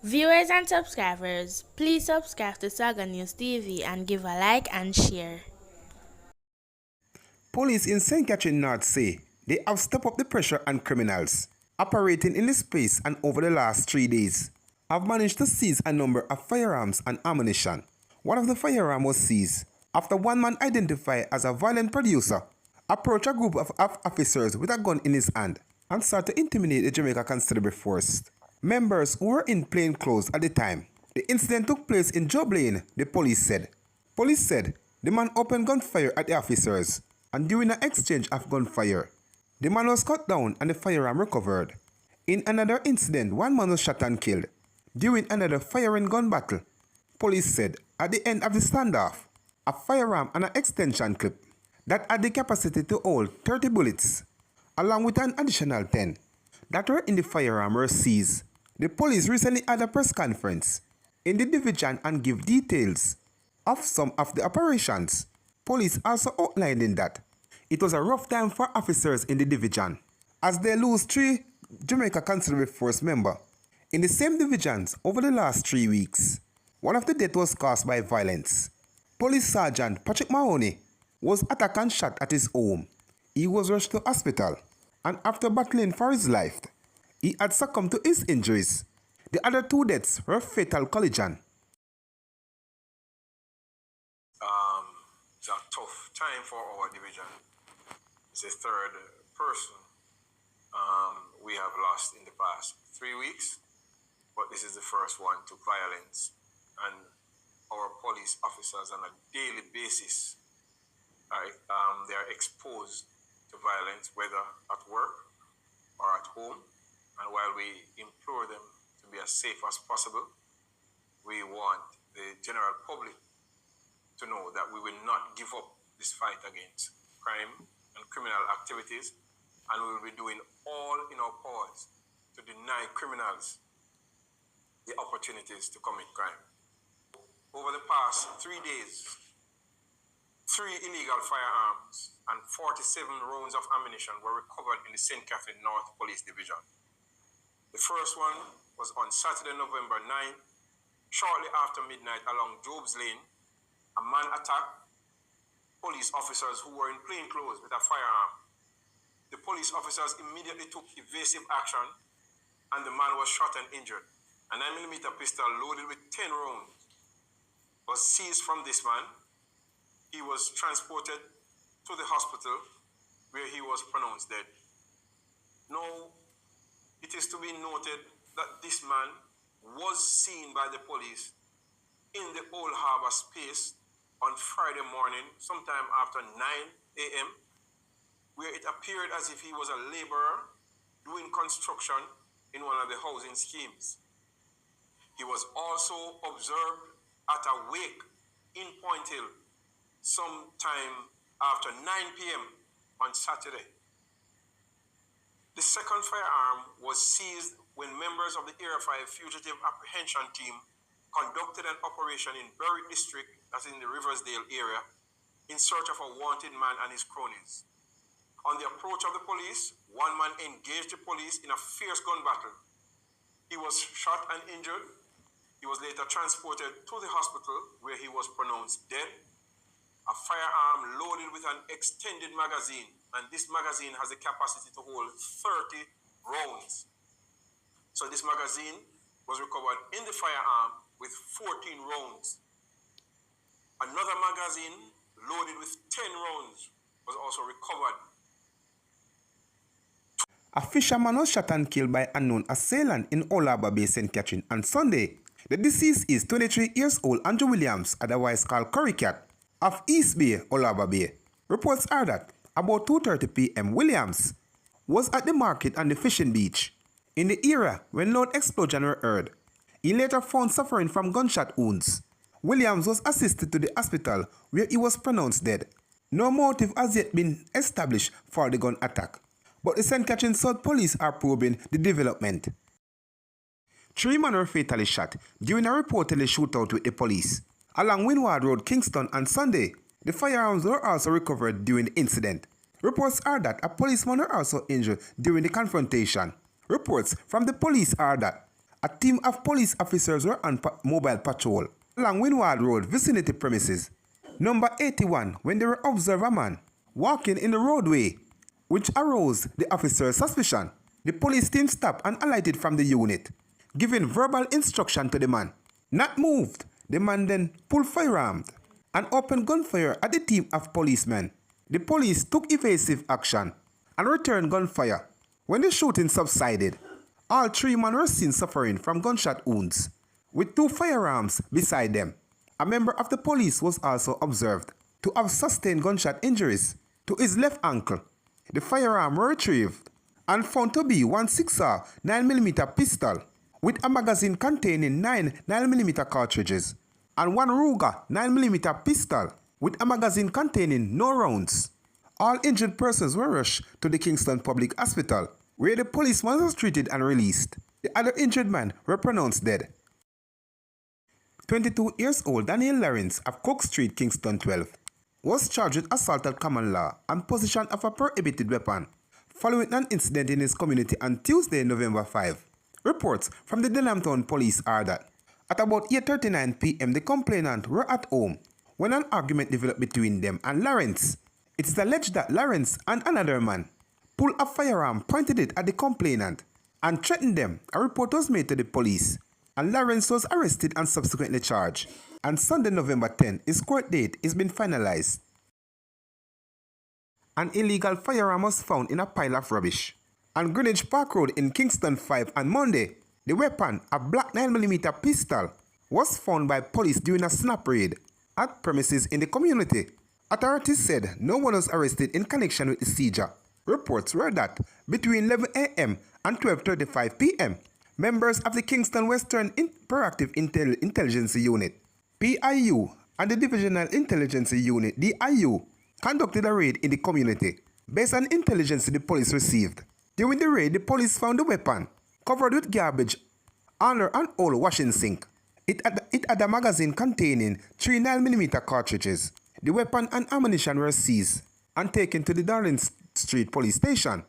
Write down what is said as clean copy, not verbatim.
Viewers and subscribers, please subscribe to Saga News TV and give a like and share. Police in St. Catherine North say they have stepped up the pressure on criminals operating in the space, and over the last 3 days have managed to seize a number of firearms and ammunition. One of the firearms was seized after one man identified as a violent producer approached a group of officers with a gun in his hand and started to intimidate the Jamaica Constable Force members who were in plain clothes at the time. The incident took place in Job Lane, the police said. Police said the man opened gunfire at the officers, and during an exchange of gunfire, the man was cut down and the firearm recovered. In another incident, one man was shot and killed during another fire and gun battle. Police said at the end of the standoff, a firearm and an extension clip that had the capacity to hold 30 bullets, along with an additional 10 that were in the firearm, were seized. The police recently had a press conference in the division and give details of some of the operations. Police also outlined in that it was a rough time for officers in the division as they lose 3 Jamaica Constable Force members in the same divisions over the last 3 weeks. One of the deaths was caused by violence. Police Sergeant Patrick Mahoney was attacked and shot at his home. He was rushed to hospital, and after battling for his life, he had succumbed to his injuries. The other 2 deaths were fatal collision. It's a tough time for our division. It's the 3rd person we have lost in the past 3 weeks, but this is the first one to violence. And our police officers on a daily basis they are exposed to violence, whether at work or at home. And while we implore them to be as safe as possible, we want the general public to know that we will not give up this fight against crime and criminal activities, and we will be doing all in our powers to deny criminals the opportunities to commit crime. Over the past 3 days, 3 illegal firearms and 47 rounds of ammunition were recovered in the St. Catherine North Police Division. The first one was on Saturday, November 9, shortly after midnight along Job's Lane. A man attacked police officers who were in plain clothes with a firearm. The police officers immediately took evasive action, and the man was shot and injured. A 9mm pistol loaded with 10 rounds was seized from this man. He was transported to the hospital where he was pronounced dead. Now, it is to be noted that this man was seen by the police in the Old Harbour space on Friday morning, sometime after 9 a.m., where it appeared as if he was a laborer doing construction in one of the housing schemes. He was also observed at a wake in Point Hill sometime after 9 p.m. on Saturday. The second firearm was seized when members of the Area 5 Fugitive Apprehension Team conducted an operation in Berwick District, that's in the Riversdale area, in search of a wanted man and his cronies. On the approach of the police, one man engaged the police in a fierce gun battle. He was shot and injured. He was later transported to the hospital where he was pronounced dead. A firearm loaded with an extended magazine, and this magazine has the capacity to hold 30 rounds. So this magazine was recovered in the firearm with 14 rounds. Another magazine loaded with 10 rounds was also recovered. A fisherman was shot and killed by an unknown assailant in Old Harbour Bay, St. Catherine on Sunday. The deceased is 23 years old Andrew Williams, otherwise called Curry Cat, of East Bay, Old Harbour Bay. Reports are that about 2:30 p.m. Williams was at the market on the fishing beach in the area when loud explosions were heard. He later found suffering from gunshot wounds. Williams was assisted to the hospital where he was pronounced dead. No motive has yet been established for the gun attack, but the St. Catherine South Police are probing the development. 3 men were fatally shot during a reportedly shootout with the police along Windward Road, Kingston on Sunday. The firearms were also recovered during the incident. Reports are that a policeman was also injured during the confrontation. Reports from the police are that a team of police officers were on mobile patrol along Windward Road vicinity premises, number 81, when they were observed a man walking in the roadway, which aroused the officer's suspicion. The police team stopped and alighted from the unit, giving verbal instruction to the man. Not moved, the man then pulled firearms and opened gunfire at the team of policemen. The police took evasive action and returned gunfire. When the shooting subsided, all three men were seen suffering from gunshot wounds, with 2 firearms beside them. A member of the police was also observed to have sustained gunshot injuries to his left ankle. The firearm were retrieved and found to be one 6-aught 9mm pistol with a magazine containing 9 9mm cartridges and one Ruger 9mm pistol with a magazine containing no rounds. All injured persons were rushed to the Kingston Public Hospital, where the policeman was treated and released. The other injured men were pronounced dead. 22 years old Daniel Lawrence of Cook Street, Kingston 12, was charged with assault at common law and possession of a prohibited weapon following an incident in his community on Tuesday, November 5. Reports from the Denhamtown police are that at about 8:39 p.m. the complainant were at home when an argument developed between them and Lawrence. It is alleged that Lawrence and another man pulled a firearm, pointed it at the complainant, and threatened them. A report was made to the police, and Lawrence was arrested and subsequently charged. On Sunday, November 10, his court date is being finalized. An illegal firearm was found in a pile of rubbish on Greenwich Park Road in Kingston 5 on Monday. The weapon, a black 9mm pistol, was found by police during a snap raid at premises in the community. Authorities said no one was arrested in connection with the seizure. Reports were that between 11 a.m. and 12:35 p.m., members of the Kingston Western Proactive Intelligence Unit, PIU, and the Divisional Intelligence Unit, DIU, conducted a raid in the community based on intelligence the police received. During the raid, the police found the weapon covered with garbage under an old washing sink. It had a magazine containing 3 9mm cartridges. The weapon and ammunition were seized and taken to the Darling Street police station.